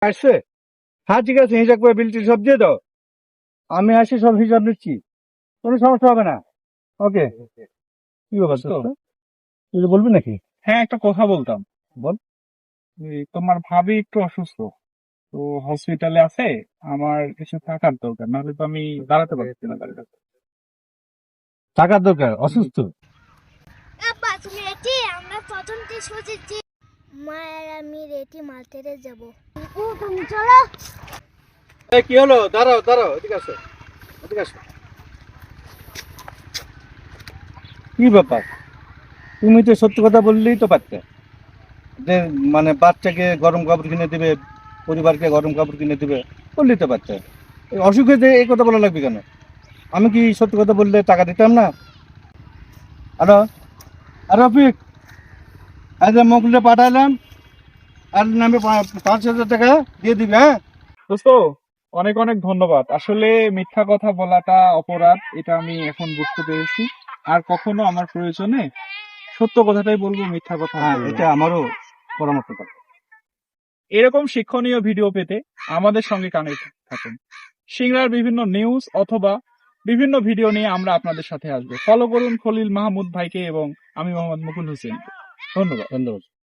আসছে? হ্যাঁ ঠিক আছে, হিসাব করে বিল টিল সব দিয়ে দাও। আমি আসি, সব হিসাব নিচ্ছি, কোনো সমস্যা হবে না। ওকে। কি ব্যাপার দোস্ত? তুই বলবি নাকি? হ্যাঁ, একটা কথা বলতাম। বল। এই তোমার ভাবি একটু অসুস্থ, তো হসপিটালে আছে। আমার কিছু টাকার দরকার, নাহলে তো আমি দাঁড়াতে পারছি না তার কাছে। টাকার দরকার? অসুস্থ? আব্বা তুমি রেডি? আমরা প্রথমতে সোচেছি মা আর আমি রেডি মার্কেটে যাব। ও তুমি চলো। এই কি হলো? দাঁড়াও দাঁড়াও, এদিকে আসো, এদিকে আসো। কি ব্যাপার? তুমি তো সত্যি কথা বললেই তো পারতে, যে মানে বাচ্চাকে গরম কাপড় কিনে দিবে, পরিবারকে গরম কাপড় কিনে দিবে, বললেই তো পারতে। এই অসুখে যে এই কথা বলা লাগবে কেন? আমি কি সত্যি কথা বললে টাকা দিতাম না? হ্যালো, আর রফিক, আজ মকুলটা পাঠালাম, আর নামে 5,000 টাকা দিয়ে দিবে, হ্যাঁ? দোস্ত, অনেক অনেক ধন্যবাদ। আসলে মিথ্যা কথা বলাটা অপরাধ, এটা আমি এখন বুঝতে পেরেছি। আর কখনো আমার প্রয়োজনে সত্য কথাটাই বলবো, মিথ্যা কথা হ্যাঁ, বলবো এটা না। আমারও পরামর্শ থাকবে। এরকম শিক্ষণীয় ভিডিও পেতে আমাদের সঙ্গে কানেক্ট থাকুন। সিংড়ার বিভিন্ন নিউজ অথবা বিভিন্ন ভিডিও নিয়ে আমরা আপনাদের সাথে আসবো। ফলো করুন খলিল মাহমুদ ভাইকে এবং আমি মোহাম্মদ মুকুল হোসেন। ধন্যবাদ। ধন্যবাদ।